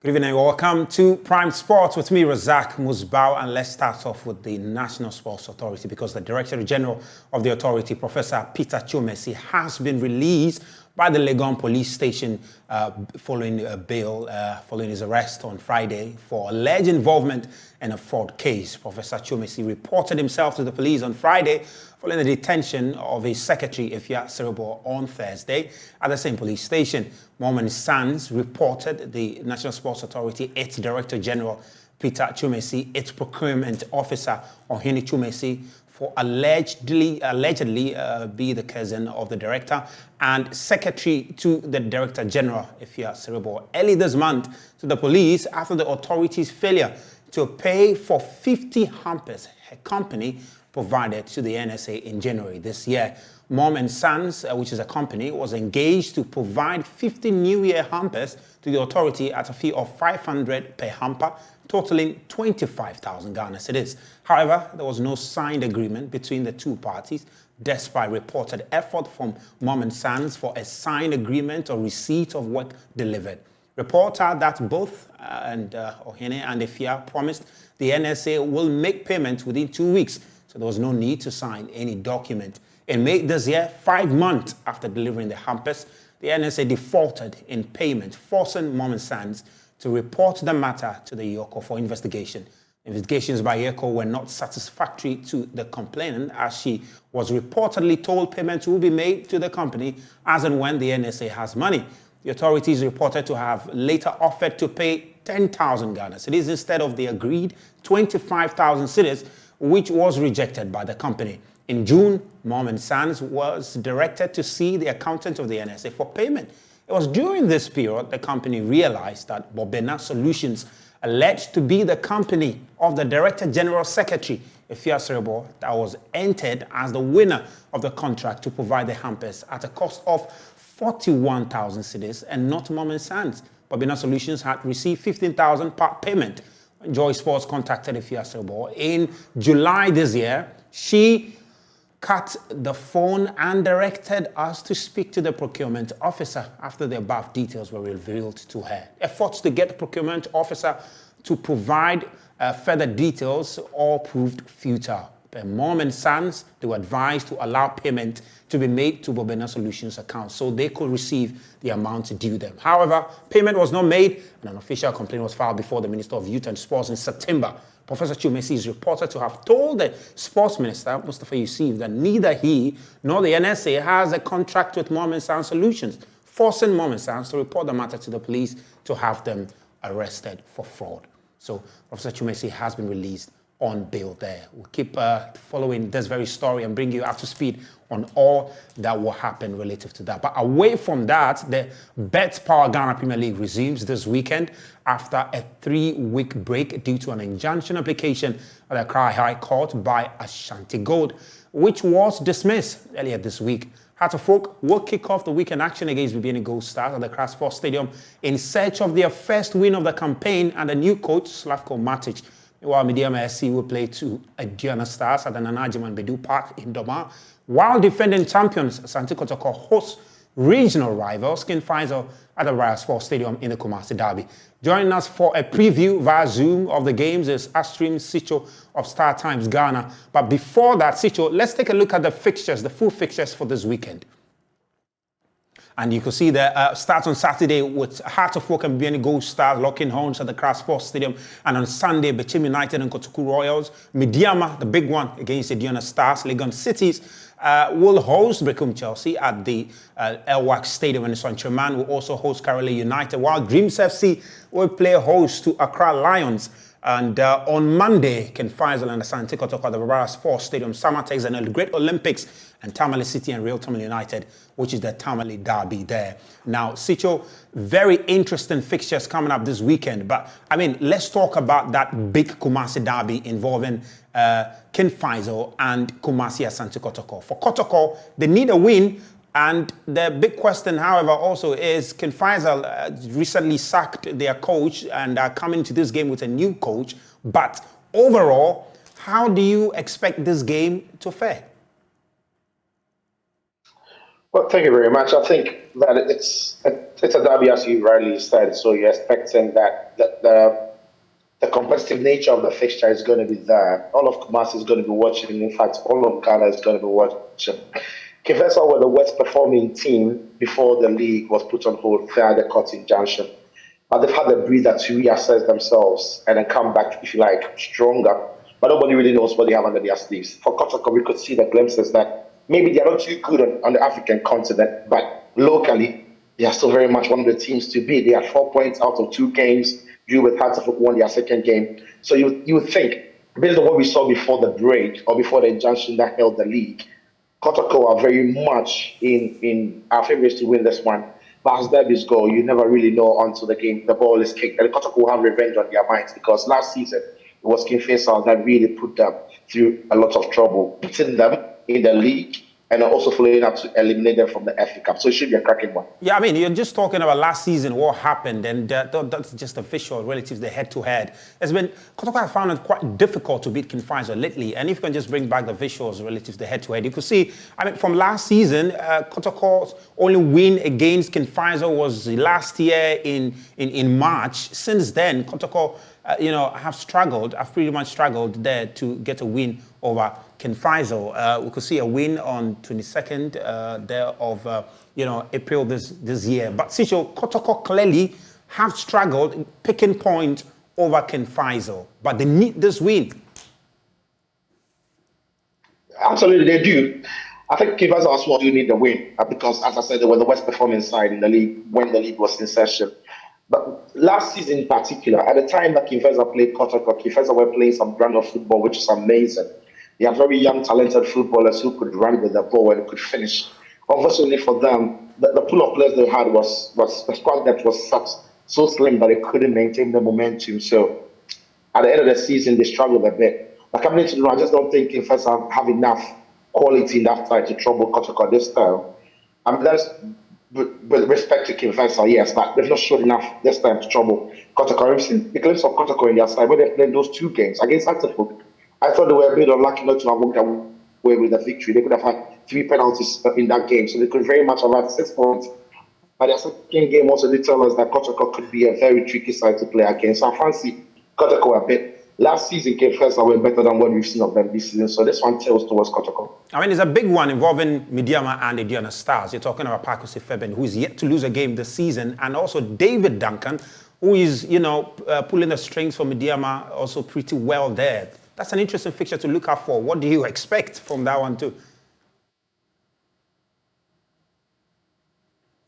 Good evening, welcome to Prime Sports with me, Razak Musbau, and let's start off with the National Sports Authority because the Director General of the authority, Professor Peter Chomesi, has been released by the Legon police station following a bail, following his arrest on Friday for alleged involvement in a fraud case. Professor Chomesi reported himself to the police on Friday following the detention of his secretary, Ifya Cerebor, on Thursday at the same police station. Mormon Sands reported the National Sports Authority, its Director General, Peter Chomesi, its procurement officer, Ohini Chomesi, for allegedly be the cousin of the director and secretary to the Director General, Ifya Cerebor, early this month to the police after the authorities' failure to pay for 50 hampers her company provided to the NSA in January this year. Mom & Sons, which is a company, was engaged to provide 50 New Year hampers to the authority at a fee of 500 per hamper, totaling 25,000 Ghana cedis. However, there was no signed agreement between the two parties, despite reported effort from Mom & Sons for a signed agreement or receipt of work delivered. Reports are that both Ohene and Ifya promised the NSA will make payment within 2 weeks, so there was no need to sign any document. In May this year, 5 months after delivering the hampers, the NSA defaulted in payment, forcing Mom & Sons to report the matter to the Yoko for investigation. Investigations by Yoko were not satisfactory to the complainant, as she was reportedly told payments will be made to the company as and when the NSA has money. The authorities reported to have later offered to pay 10,000 Ghana cedis instead of the agreed 25,000 cedis, which was rejected by the company. In June, Mom & Sons was directed to see the accountant of the NSA for payment. It was during this period the company realized that Bobena Solutions, alleged to be the company of the Director General Secretary, Ifya Cerebor, that was entered as the winner of the contract to provide the hampers at a cost of 41,000 cedis and not Mom & Sons. Bobena Solutions had received 15,000 part payment. When Joy Sports contacted Ifya Cerebor in July this year, she cut the phone and directed us to speak to the procurement officer after the above details were revealed to her. Efforts to get the procurement officer to provide further details all proved futile. Per Mom & Sons, they were advised to allow payment to be made to Bobena Solutions account so they could receive the amount due them. However, payment was not made and an official complaint was filed before the Minister of Youth and Sports in September. Professor Chomesi is reported to have told the Sports Minister, Mustafa Yusuf, that neither he nor the NSA has a contract with Mom & Sons Solutions, forcing Mom & Sons to report the matter to the police to have them arrested for fraud. So Professor Chomesi has been released on bail there. We'll keep following this very story and bring you up to speed on all that will happen relative to that. But away from that, the Bet Power Ghana Premier League resumes this weekend after a 3-week break due to an injunction application at the Accra High Court by Ashanti Gold, which was dismissed earlier this week. Heart of Folk will kick off the weekend action against BBN Gold Stars at the Accra Sports Stadium in search of their first win of the campaign and a new coach, Slavko Matic. Meanwhile, Mediama SC will play to Aduana Stars at the Nana Ajiman Bedu Park in Doma, while defending champions Asante Kotoko hosts regional rivals King Faisal at the Royal Sports Stadium in the Kumasi Derby. Joining us for a preview via Zoom of the games is Astrim Sicho of Star Times Ghana. But before that, Sicho, let's take a look at the fixtures, the full fixtures for this weekend. And you can see the starts on Saturday with Heart of Folk and BBN Gold Stars locking horns at the Accra Sports Stadium. And on Sunday, Bechim United and Kotoku Royals. Mediama, the big one, against the Aduana Stars. Legon Cities will host Brecum Chelsea at the Elwak Stadium. And Sonchaman will also host Karale United, while Dreams FC will play host to Accra Lions. And on Monday, Ken Faisal and Asante Kotoko at the Barbara Sports Stadium, Samatex and the Great Olympics, and Tamale City and Real Tamale United, which is the Tamale Derby there. Now, Sicho, very interesting fixtures coming up this weekend. But, I mean, let's talk about that big Kumasi Derby involving Ken Faisal and Kumasi Asante Kotoko. For Kotoko, they need a win. And the big question, however, also is Ken Faisal recently sacked their coach and are coming to this game with a new coach. But overall, how do you expect this game to fare? Well, thank you very much. I think that it's a derby, as you rightly said. So you're expecting that the competitive nature of the fixture is going to be there. All of Kumasi is going to be watching. In fact, all of Ghana is going to be watching. Kivesa were the worst performing team before the league was put on hold via the court injunction. But they've had a breather to reassess themselves and then come back, if you like, stronger. But nobody really knows what they have under their sleeves. For Kotoko, we could see the glimpses that maybe they're not too good on the African continent, but locally, they are still very much one of the teams to beat. They are 4 points out of 2 games. Drew with Hearts of Oak won their second game. So you would think, based on what we saw before the break or before the injunction that held the league, Kotoko are very much in our favourites to win this one. But as derbies go, you never really know until the ball is kicked. And Kotoko will have revenge on their minds because last season it was King Faisal that really put them through a lot of trouble, beating them in the league and also following up to eliminate them from the FA Cup. So it should be a cracking one. Yeah, I mean, you're just talking about last season, what happened, and that's just official relative to the head-to-head. It's been, Kotoko have found it quite difficult to beat King Faisal lately, and if you can just bring back the visuals relative to the head-to-head, you could see, I mean, from last season, Kotoko's only win against King Faisal was last year in March. Since then, Kotoko, have pretty much struggled there to get a win over King Faisal. We could see a win on 22nd there of April this year. But Sicho, Kotoko clearly have struggled picking point over King Faisal, but they need this win. Absolutely, they do. I think Kivas also do need the win because, as I said, they were the worst performing side in the league when the league was in session. But last season in particular, at the time that Kivesa played Kotoko, Kivesa were playing some brand of football, which is amazing. They are very young, talented footballers who could run with the ball and could finish. Unfortunately for them, the pool of players they had was the squad depth was so slim that they couldn't maintain the momentum. So at the end of the season, they struggled a bit. But coming into the round, I just don't think Kivesa have enough quality in that side to trouble Kotoko this time. I mean, that's with respect to King Faisal, yes, but they've not shown enough this time to trouble Kotoko. We've seen the glimpse of Kotoko in their side when they played those 2 games against Acton. I thought they were a bit unlucky not to have walked away with the victory. They could have had 3 penalties in that game, so they could very much have had 6 points. But their second game also did tell us that Kotoko could be a very tricky side to play against. So I fancy Kotoko a bit. Last season, King Faisal were better than what we've seen of them this season, so this one tells towards Kotoko. I mean, it's a big one involving Midiama and the Diana Stars. You're talking about Paco Sefeben, who is yet to lose a game this season, and also David Duncan, who is, pulling the strings for Midiama also pretty well there. That's an interesting fixture to look out for. What do you expect from that one too?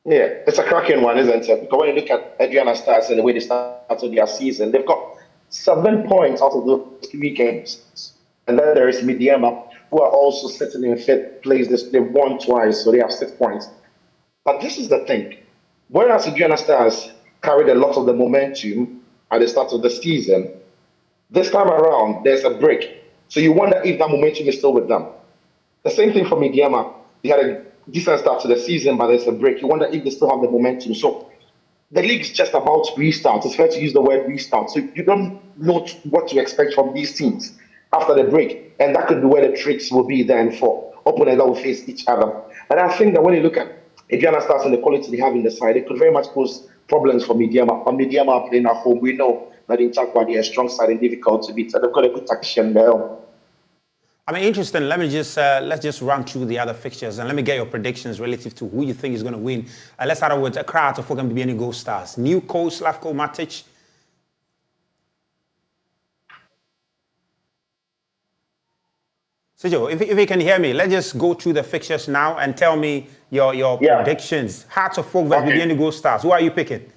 Yeah, it's a cracking one, isn't it? Because when you look at Adriana Stars and the way they started their season, they've got 7 points out of those 3 games. And then there is Midiama, who are also sitting in 5th place. They've won twice, so they have 6 points. But this is the thing. Whereas Adriana Stars carried a lot of the momentum at the start of the season, this time around, there's a break. So you wonder if that momentum is still with them. The same thing for Midiama. They had a decent start to the season, but there's a break. You wonder if they still have the momentum. So the league is just about to restart. It's fair to use the word restart. So you don't know what to expect from these teams after the break. And that could be where the tricks will be then for opponents that will face each other. And I think that when you look at Adriana Stars and the quality they have in the side, it could very much pose problems for Midiama. When Midiama are playing at home, we know that in Chakwa they are a strong side and difficult to beat. And they've got a good tactician there. I mean, interesting. Let's just run through the other fixtures and let me get your predictions relative to who you think is going to win. Let's start with Accra Hearts of Oak and BBN Gold Stars. New coach Slavko Matic. Sijo, if you can hear me, let's just go through the fixtures now and tell me your predictions. Hearts of Oak versus BBN Gold Stars. Who are you picking?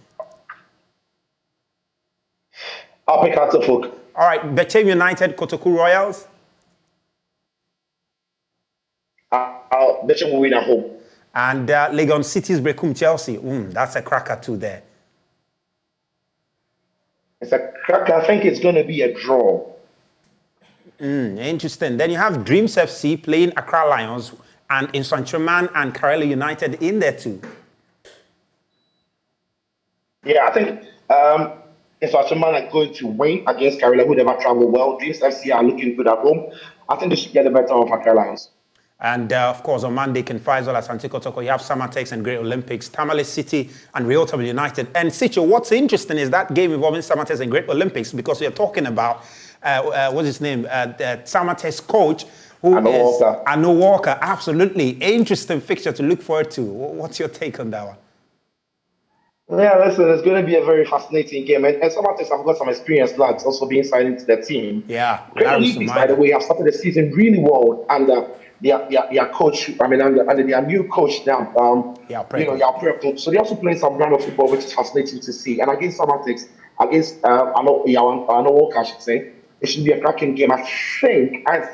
I'll pick Hearts of Oak. All right, Bechem United, Kotoku Royals. Bechem will win at home. And Legon City's Brecum Chelsea. That's a cracker too there. It's a cracker. I think it's going to be a draw. Interesting. Then you have Dreams FC playing Accra Lions and in Sanchoman and Karela United in there too. Yeah, I think Sanchoman are going to win against Karela, who never travel well. Dreams FC are looking good at home. I think they should get the better of Accra Lions. And of course, on Monday, Ken Faisal at Santi Kotoko, you have Samatex and Great Olympics, Tamale City and Real Tamale United. And Sicho, what's interesting is that game involving Samatex and Great Olympics, because we are talking about, what's his name, the Samatex coach, who is Anu Walker. Absolutely. Interesting fixture to look forward to. What's your take on that one? Yeah, listen, it's going to be a very fascinating game. And Samatex have got some experienced lads also being signed into the team. Yeah. Great Olympics, by the way, have started the season really well. And their coach, under their new coach now, Prepo. So they're also playing some brand of football, which is fascinating to see. And against Samatex, against Anu Walker, I should say, it should be a cracking game. I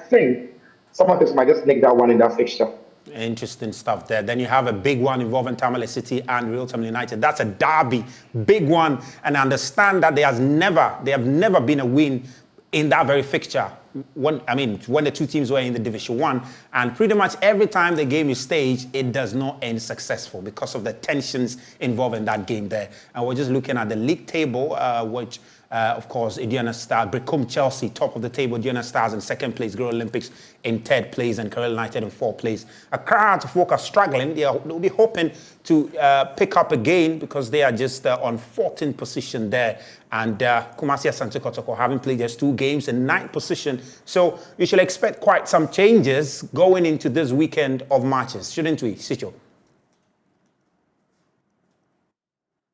think Samatex might just nick that one in that fixture. Interesting stuff there. Then you have a big one involving Tamale City and Real Tamale United. That's a derby, big one. And I understand that there have never been a win in that very fixture. When the two teams were in the Division 1, and pretty much every time the game is staged, it does not end successful because of the tensions involved in that game there. And we're just looking at the league table, which of course, Indiana Stars, Brecum Chelsea, top of the table, Indiana Stars in second place, Great Olympics in third place, and Kerala United in fourth place. Accra to Folk are struggling. They'll be hoping to pick up again because they are just on 14th position there. And Kumasi Asante Kotoko having played just 2 games in 9th position. So you should expect quite some changes going into this weekend of matches, shouldn't we, Sicho?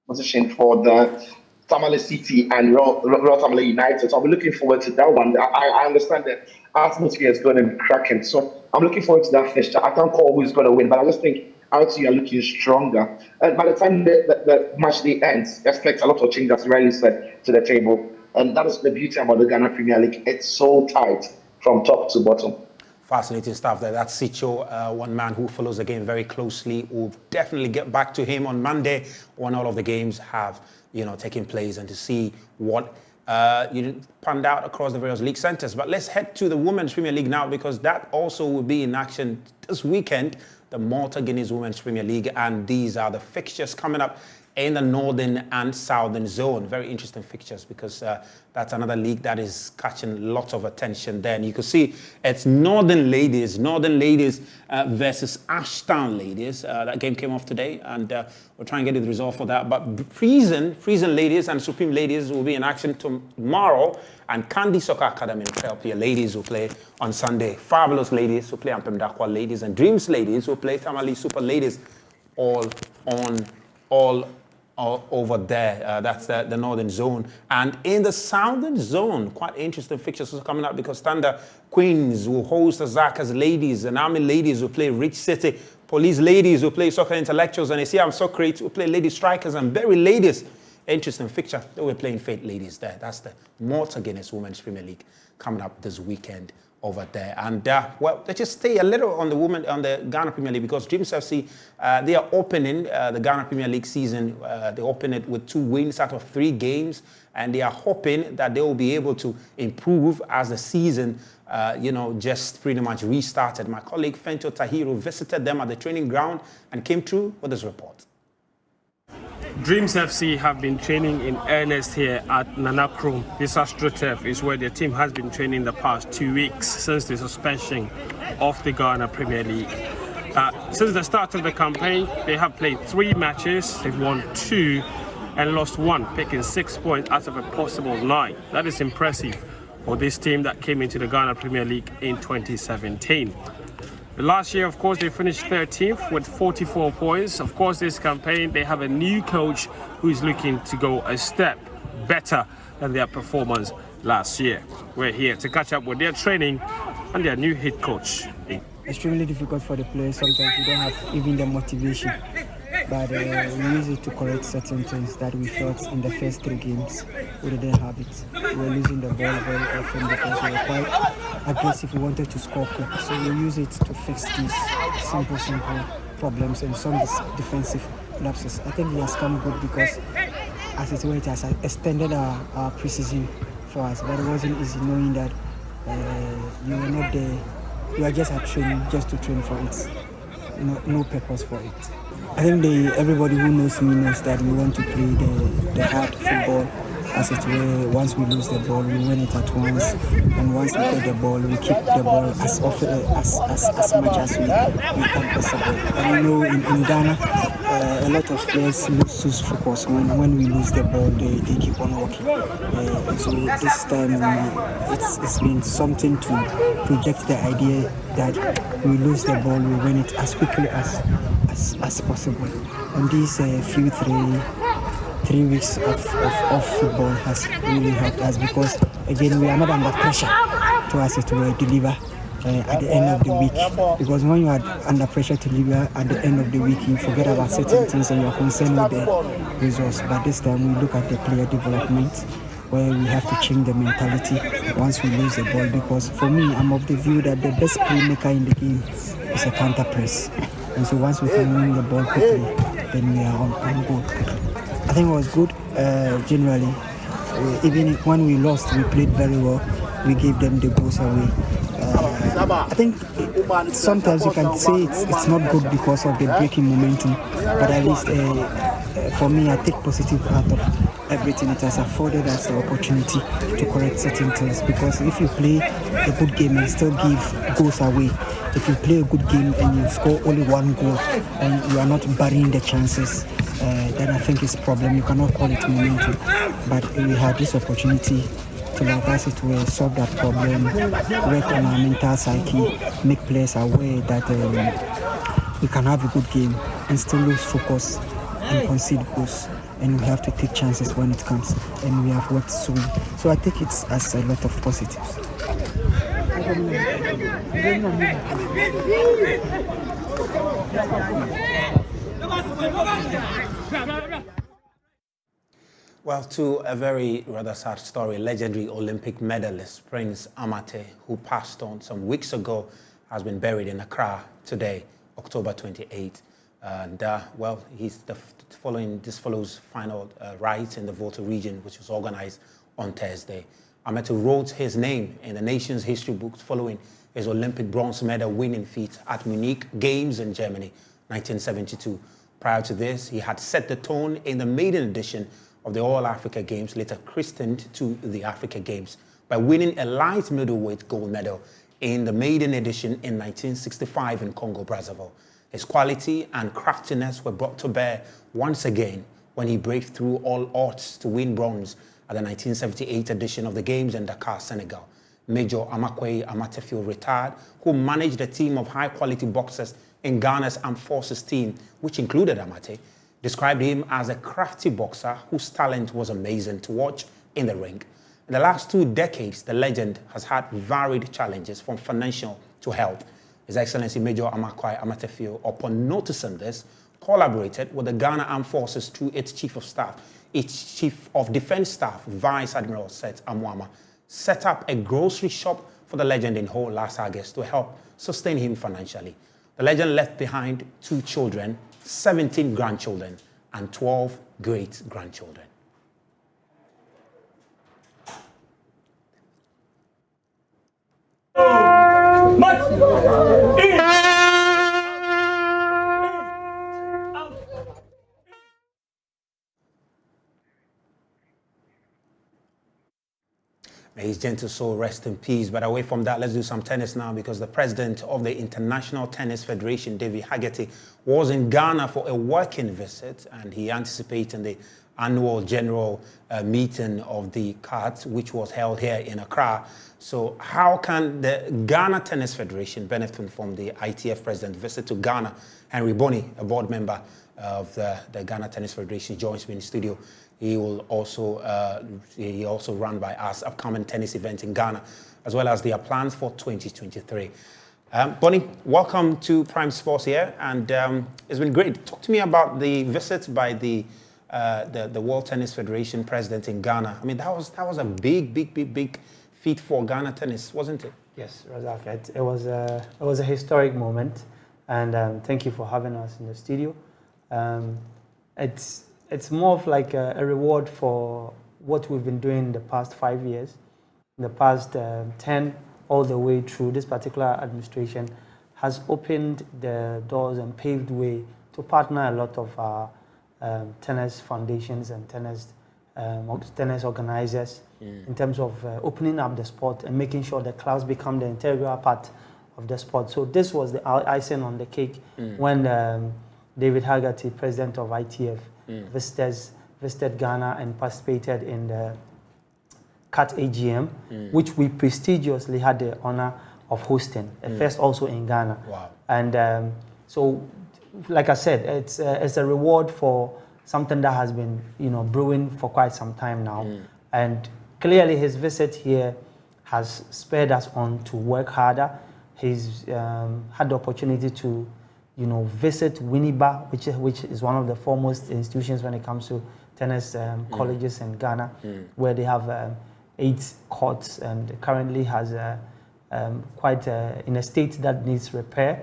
Position for the Tamale City and Real Tamale United. So I'll be looking forward to that one. I understand that atmosphere is going to be cracking. So I'm looking forward to that fixture. I can't call who's going to win, but I just think RT are looking stronger. And by the time the match day ends, expect a lot of changes, as Riley said, to the table. And that is the beauty about the Ghana Premier League. It's so tight from top to bottom. Fascinating stuff there. That's Sicho, one man who follows the game very closely. We'll definitely get back to him on Monday when all of the games have taking place and to see what panned out across the various league centers. But let's head to the Women's Premier League now, because that also will be in action this weekend, the Malta Guineas Women's Premier League. And these are the fixtures coming up in the Northern and Southern Zone. Very interesting fixtures, because that's another league that is catching lots of attention there. And you can see it's Northern Ladies versus Ashtown Ladies. That game came off today, and we'll try and get the result for that. But Prison Ladies and Supreme Ladies will be in action tomorrow, and Candy Soccer Academy and Pelpia Ladies will play on Sunday. Fabulous Ladies will play Ampem Dakwa Ladies, and Dreams Ladies will play Tamale Super Ladies, all over there. That's the Northern Zone. And in the Southern Zone, quite interesting fixtures are coming up, because Thunder Queens will host the Zakas Ladies, and Army Ladies will play Rich City, Police Ladies will play Soccer Intellectuals, and ACM Socrates will play Lady Strikers, and Berry Ladies. Interesting fixture. They were playing Fate Ladies there. That's the Malta Guinness Women's Premier League coming up this weekend over there. And well, let's just stay a little on the Ghana Premier League, because Dreams FC, they are opening the Ghana Premier League season. They open it with 2 wins out of 3 games, and they are hoping that they will be able to improve as the season just pretty much restarted. My colleague Fento Tahiru visited them at the training ground and came through with this report. Dreams FC have been training in earnest here at Nana Krum. This AstroTurf is where their team has been training the past 2 weeks since the suspension of the Ghana Premier League. Since the start of the campaign, they have played 3 matches. They've won 2 and lost 1, picking 6 points out of a possible 9. That is impressive for this team that came into the Ghana Premier League in 2017. Last year, of course, they finished 13th with 44 points. Of course, this campaign, they have a new coach who is looking to go a step better than their performance last year. We're here to catch up with their training and their new head coach. Extremely difficult for the players. Sometimes we don't have even the motivation. But we use it to correct certain things that we felt in the first 3 games. We didn't have it. We were losing the ball very often because we were quite aggressive. We wanted to score quick. So we use it to fix these simple problems and some defensive lapses. I think it has come good because, as it were, it has extended our preseason for us. But it wasn't easy knowing that you were not there. You are just at training just to train for it. No purpose for it. I think everybody who knows me knows that we want to play the hard football as it were, once we lose the ball, we win it at once, and once we get the ball, we keep the ball as often as much as we can possible. And you know, in Ghana, a lot of players lose focus when we lose the ball. They keep on walking. So this time it's been something to project the idea that we lose the ball, we win it as quickly as possible. And these few three weeks of football has really helped us, because again we are not under pressure to, as it were, deliver at the end of the week, because when you are under pressure to deliver at the end of the week, you forget about certain things and you are concerned with the results. But this time we look at the player development, where we have to change the mentality once we lose the ball, because for me, I'm of the view that the best playmaker in the game is a counter press. And so once we can win the ball quickly, then we are on board quickly. I think it was good generally. Even when we lost, we played very well. We gave them the goals away. I think sometimes you can say it's not good because of the breaking momentum, but at least for me, I take positive out of everything. It has afforded us the opportunity to correct certain things, because if you play a good game and still give goals away, if you play a good game and you score only one goal and you are not burying the chances, then I think it's a problem. You cannot call it momentum. But we had this opportunity to, like as it were, solve that problem, work on our mental psyche, make players aware that we can have a good game and still lose focus and concede goals. And we have to take chances when it comes. And we have worked so well. So I take it as a lot of positives. Well, to a very rather sad story, legendary Olympic medalist Prince Amate, who passed on some weeks ago, has been buried in Accra today, October 28th. And well, this follows final rites in the Volta region, which was organized on Thursday. Amate wrote his name in the nation's history books following his Olympic bronze medal winning feat at Munich Games in Germany, 1972. Prior to this, he had set the tone in the maiden edition of the All-Africa Games, later christened to the Africa Games, by winning a light middleweight gold medal in the maiden edition in 1965 in Congo-Brazzaville. His quality and craftiness were brought to bear once again when he braved through all odds to win bronze at the 1978 edition of the Games in Dakar, Senegal. Major Amate retired, who managed a team of high-quality boxers in Ghana's Armed Forces team, which included Amate, described him as a crafty boxer whose talent was amazing to watch in the ring. In the last 2 decades, the legend has had varied challenges from financial to health. His Excellency Major Amate, upon noticing this, collaborated with the Ghana Armed Forces through its Chief of Staff, its Chief of Defense Staff, Vice Admiral Seth Amwama, set up a grocery shop for the legend in Hull last August to help sustain him financially. The legend left behind 2 children, 17 grandchildren, and 12 great-grandchildren. May his gentle soul rest in peace. But away from that, let's do some tennis now, because the president of the International Tennis Federation, David Haggerty, was in Ghana for a working visit, and he anticipated the annual general meeting of the CAT, which was held here in Accra. So how can the Ghana Tennis Federation benefit from the ITF president visit to Ghana? Henry Boni, a board member of the Ghana Tennis Federation, joins me in the studio. He also ran by us upcoming tennis event in Ghana, as well as their plans for 2023. Bonnie, welcome to Prime Sports here, and it's been great. Talk to me about the visit by the World Tennis Federation president in Ghana. I mean, that was a big feat for Ghana tennis, wasn't it? Yes, Razak. It was a historic moment, and thank you for having us in the studio. It's more of like a reward for what we've been doing in the past 5 years. In the past 10, all the way through, this particular administration has opened the doors and paved way to partner a lot of our tennis foundations and tennis tennis organizers in terms of opening up the sport and making sure the clubs become the integral part of the sport. So this was the icing on the cake when David Haggerty, president of ITF, visited Ghana and participated in the CAT AGM, which we prestigiously had the honor of hosting, first also in Ghana. Wow. And so, like I said, it's a reward for something that has been, brewing for quite some time now. And clearly his visit here has spurred us on to work harder. He's had the opportunity to, visit Winneba, which is one of the foremost institutions when it comes to tennis colleges in Ghana, where they have 8 courts and currently has quite in a state that needs repair.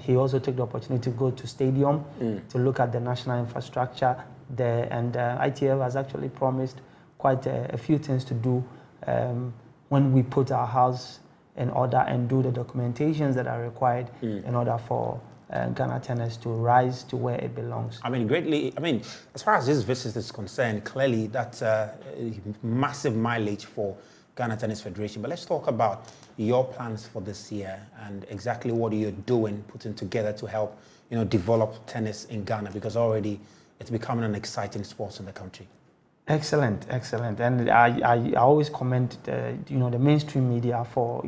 He also took the opportunity to go to stadium to look at the national infrastructure there, and ITF has actually promised quite a few things to do when we put our house in order and do the documentations that are required in order for Ghana tennis to rise to where it belongs. As far as this visit is concerned, clearly that's massive mileage for Ghana Tennis Federation. But let's talk about your plans for this year and exactly what you're doing, putting together to help, develop tennis in Ghana, because already it's becoming an exciting sport in the country. Excellent. And I always commend the mainstream media for,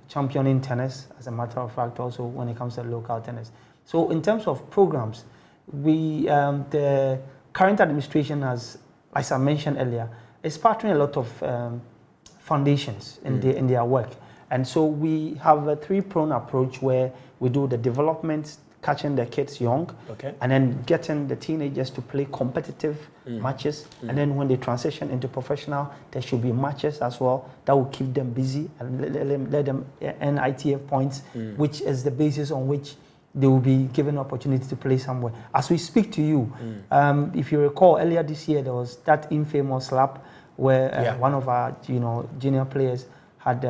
championing tennis, as a matter of fact, also when it comes to local tennis. So in terms of programs, the current administration has, as I mentioned earlier, is partnering a lot of foundations in their work. And so we have a 3-pronged approach where we do the development, catching the kids young, and then getting the teenagers to play competitive matches. And then when they transition into professional, there should be matches as well that will keep them busy and let them earn ITF points, which is the basis on which they will be given opportunity to play somewhere. As we speak to you, if you recall, earlier this year, there was that infamous slap where one of our junior players had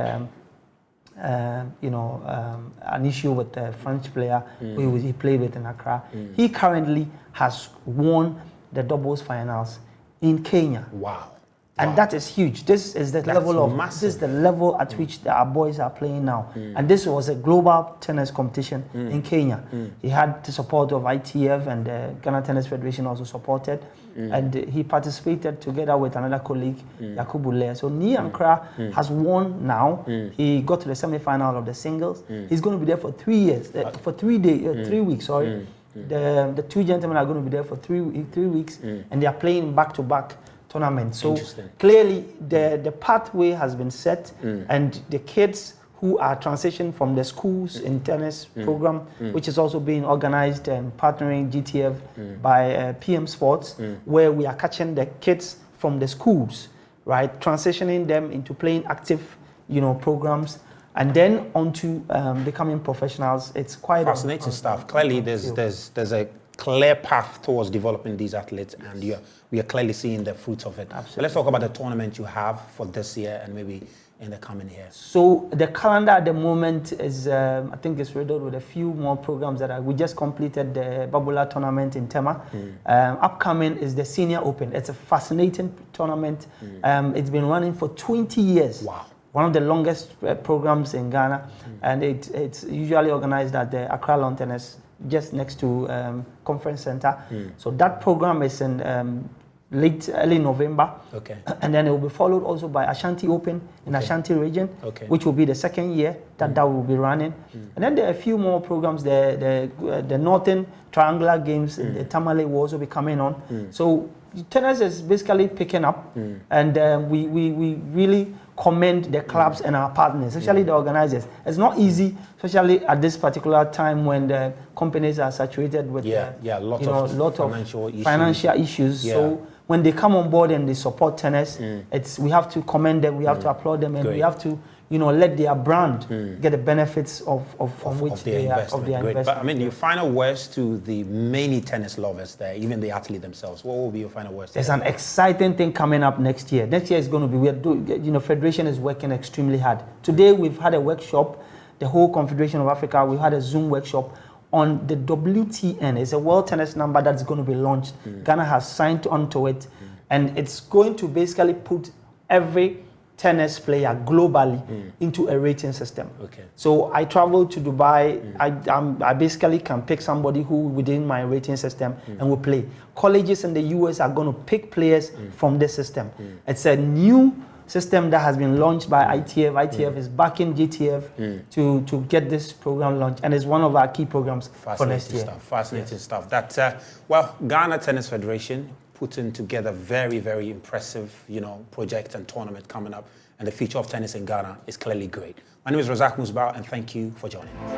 an issue with a French player who he played with in Accra. He currently has won the doubles finals in Kenya. Wow. And that is huge. This is the massive. This is the level at which our boys are playing now. And this was a global tennis competition in Kenya. He had the support of ITF, and the Ghana Tennis Federation also supported. And he participated together with another colleague, Yakubu Lea. So Niankra has won now. He got to the semi-final of the singles. He's going to be there for 3 years, for 3 days, 3 weeks. Sorry, the 2 gentlemen are going to be there for 3 weeks, and they are playing back-to-back tournament. So clearly the pathway has been set, and the kids who are transitioned from the schools in tennis program, which is also being organized and partnering GTF by PM Sports, where we are catching the kids from the schools, right, transitioning them into playing active, programs, and then onto becoming professionals. It's quite fascinating stuff. Clearly, there's a clear path towards developing these athletes, and we are clearly seeing the fruits of it. Absolutely. So let's talk about the tournament you have for this year and maybe in the coming years. So the calendar at the moment is, I think it's riddled with a few more programs we just completed the Babula tournament in Tema. Upcoming is the Senior Open. It's a fascinating tournament. It's been running for 20 years. Wow. One of the longest programs in Ghana, and it's usually organized at the Accra Lawn Tennis, just next to Conference Center. So that program is in early November. Okay. And then it will be followed also by Ashanti Open in Ashanti region, which will be the second year that will be running. And then there are a few more programs. The Northern Triangular Games in the Tamale will also be coming on. So tennis is basically picking up, and we really commend the clubs and our partners, especially the organizers. It's not easy, especially at this particular time when the companies are saturated with lot of financial issues. So when they come on board and they support tennis, we have to commend them, we have to applaud them, and we have to let their brand get the benefits of their investment. But your final words to the many tennis lovers there, even the athlete themselves, what will be your final words? There's an exciting thing coming up next year. Next year is going to be, Federation is working extremely hard. Today we've had a workshop, the whole Confederation of Africa, we had a Zoom workshop on the WTN. It's a World Tennis number that's going to be launched. Ghana has signed onto it. And it's going to basically put every tennis player globally into a rating system. Okay. So I travel to Dubai, I basically can pick somebody who within my rating system and will play. Colleges in the US are going to pick players from this system. It's a new system that has been launched by ITF. ITF is backing GTF to get this program launched, and it's one of our key programs for next year. Fascinating stuff. That well, Ghana Tennis Federation putting together very, very impressive, project and tournament coming up, and the future of tennis in Ghana is clearly great. My name is Razak Musbau, and thank you for joining us.